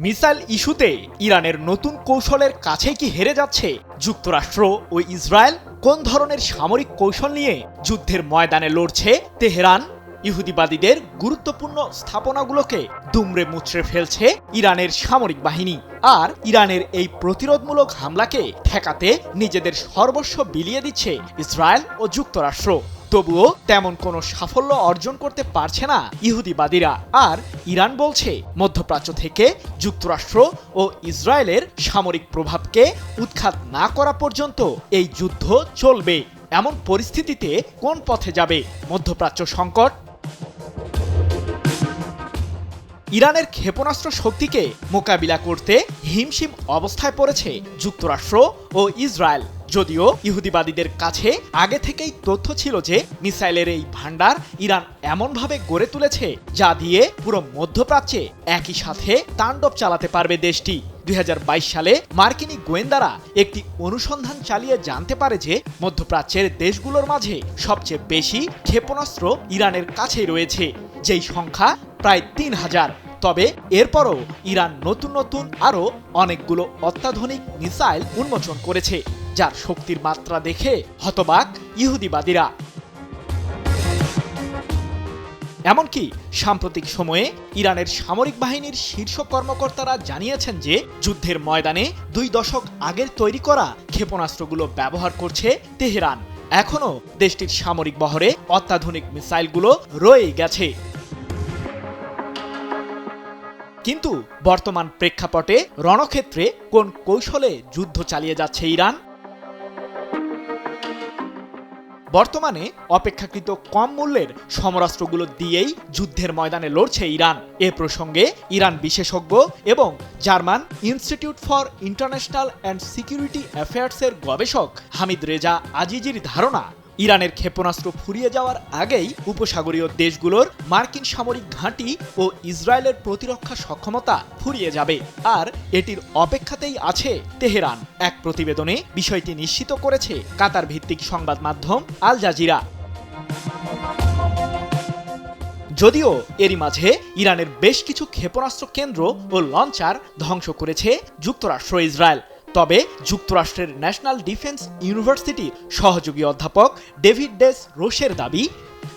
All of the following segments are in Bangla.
মিসাইল ইস্যুতে ইরানের নতুন কৌশলের কাছে কি হেরে যাচ্ছে যুক্তরাষ্ট্র ও ইসরায়েল? কোন ধরনের সামরিক কৌশল নিয়ে যুদ্ধের ময়দানে লড়ছে তেহরান? ইহুদিবাদীদের গুরুত্বপূর্ণ স্থাপনাগুলোকে দুমড়ে মুচড়ে ফেলছে ইরানের সামরিক বাহিনী, আর ইরানের এই প্রতিরোধমূলক হামলাকে ঠেকাতে নিজেদের সর্বস্ব বিলিয়ে দিচ্ছে ইসরায়েল ও যুক্তরাষ্ট্র। তবুও তেমন কোনো সাফল্য অর্জন করতে পারছে না ইহুদিবাদীরা। আর ইরান বলছে মধ্যপ্রাচ্য থেকে যুক্তরাষ্ট্র ও ইসরায়েলের সামরিক প্রভাবকে উৎখাত না করা পর্যন্ত এই যুদ্ধ চলবে। এমন পরিস্থিতিতে কোন পথে যাবে মধ্যপ্রাচ্য সংকট? ইরানের ক্ষেপণাস্ত্র শক্তিকে মোকাবিলা করতে হিমশিম অবস্থায় পড়েছে যুক্তরাষ্ট্র ও ইসরায়েল। যদিও ইহুদিবাদীদের কাছে আগে থেকেই তথ্য ছিল যে মিসাইলের এই ভান্ডার ইরান এমনভাবে গড়ে তুলেছে যা দিয়ে পুরো মধ্যপ্রাচ্যে একই সাথে তাণ্ডব চালাতে পারবে দেশটি। 2022 সালে মার্কিনী গোয়েন্দারা একটি অনুসন্ধান চালিয়ে জানতে পারে যে মধ্যপ্রাচ্যের দেশগুলোর মাঝে সবচেয়ে বেশি ক্ষেপণাস্ত্র ইরানের কাছেই রয়েছে, যেই সংখ্যা প্রায় 3000। তবে এরপরও ইরান নতুন আরও অনেকগুলো অত্যাধুনিক মিসাইল উন্মোচন করেছে, যার শক্তির মাত্রা দেখে হতবাক ইহুদিবাদীরা। এমনকি সাম্প্রতিক সময়ে ইরানের সামরিক বাহিনীর শীর্ষ কর্মকর্তারা জানিয়েছেন যে যুদ্ধের ময়দানে 2 দশক আগের তৈরি করা ক্ষেপণাস্ত্রগুলো ব্যবহার করছে তেহরান। এখনও দেশটির সামরিক বহরে অত্যাধুনিক মিসাইলগুলো রয়েই গেছে। কিন্তু বর্তমান প্রেক্ষাপটে রণক্ষেত্রে কোন কৌশলে যুদ্ধ চালিয়ে যাচ্ছে ইরান? বর্তমানে অপেক্ষাকৃত কম মূল্যের সমরাস্ত্রগুলো দিয়েই যুদ্ধের ময়দানে লড়ছে ইরান। এ প্রসঙ্গে ইরান বিশেষজ্ঞ এবং German Institute for International and Security অ্যাফেয়ার্সের গবেষক হামিদ রেজা আজিজির ধারণা, ইরানের ক্ষেপণাস্ত্র ফুরিয়ে যাওয়ার আগেই উপসাগরীয় দেশগুলোর মার্কিন সামরিক ঘাঁটি ও ইসরায়েলের প্রতিরক্ষা সক্ষমতা ফুরিয়ে যাবে, আর এটির অপেক্ষাতেই আছে তেহরান। এক প্রতিবেদনে বিষয়টি নিশ্চিত করেছে কাতার ভিত্তিক সংবাদ মাধ্যম আল জাজিরা। যদিও এরই মাঝে ইরানের বেশ কিছু ক্ষেপণাস্ত্র কেন্দ্র ও লঞ্চার ধ্বংস করেছে যুক্তরাষ্ট্র ইসরায়েল। তবে যুক্তরাষ্ট্রের ন্যাশনাল ডিফেন্স ইউনিভার্সিটির সহযোগী অধ্যাপক ডেভিড ডেস রোশের দাবি,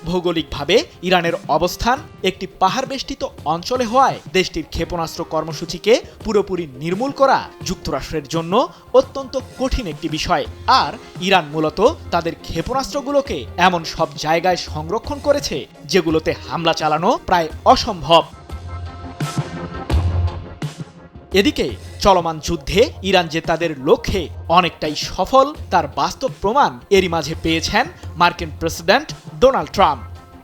ভৌগোলিকভাবে ইরানের অবস্থান একটি পাহাড় বেষ্টিত অঞ্চলে হওয়ায় দেশটির ক্ষেপণাস্ত্র কর্মসূচিকে পুরোপুরি নির্মূল করা যুক্তরাষ্ট্রের জন্য অত্যন্ত কঠিন একটি বিষয়। আর ইরান মূলত তাদের ক্ষেপণাস্ত্রগুলোকে এমন সব জায়গায় সংরক্ষণ করেছে যেগুলোতে হামলা চালানো প্রায় অসম্ভব। এদিকে চলমান যুদ্ধে ইরান যে তাদের লক্ষ্যে অনেকটাই সফল তার বাস্তব প্রমাণ এরই মাঝে পেয়েছেন মার্কিন প্রেসিডেন্ট ডোনাল্ড ট্রাম্প।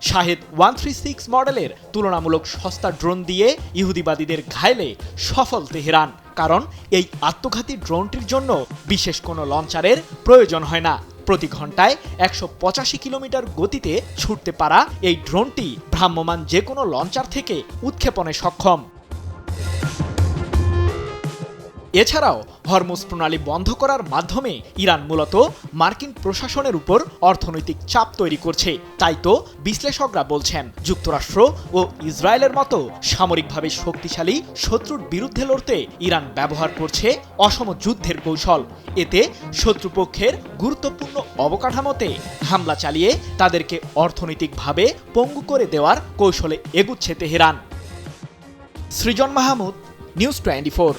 শাহেদ 136 মডেলের তুলনামূলক সস্তা ড্রোন দিয়ে ইহুদিবাদীদের ঘায়েলে সফল তেহরান। কারণ এই আত্মঘাতী ড্রোনটির জন্য বিশেষ কোনো লঞ্চারের প্রয়োজন হয় না। প্রতি ঘন্টায় 185 কিলোমিটার গতিতে ছুটতে পারা এই ড্রোনটি ভ্রাম্যমাণ যে কোনো লঞ্চার থেকে উৎক্ষেপণে সক্ষম। এছাড়াও হরমুজ প্রণালী বন্ধ করার মাধ্যমে ইরান মূলত মার্কিন প্রশাসনের উপর অর্থনৈতিক চাপ তৈরি করছে। তাই তো বিশ্লেষকরা বলছেন যুক্তরাষ্ট্র ও ইসরায়েলের মতো সামরিকভাবে শক্তিশালী শত্রুর বিরুদ্ধে লড়তে ইরান ব্যবহার করছে অসম যুদ্ধের কৌশল। এতে শত্রুপক্ষের গুরুত্বপূর্ণ অবকাঠামোতে হামলা চালিয়ে তাদেরকে অর্থনৈতিকভাবে পঙ্গু করে দেওয়ার কৌশলে এগুচ্ছে তেহরান। সৃজন মাহমুদ, নিউজ 24।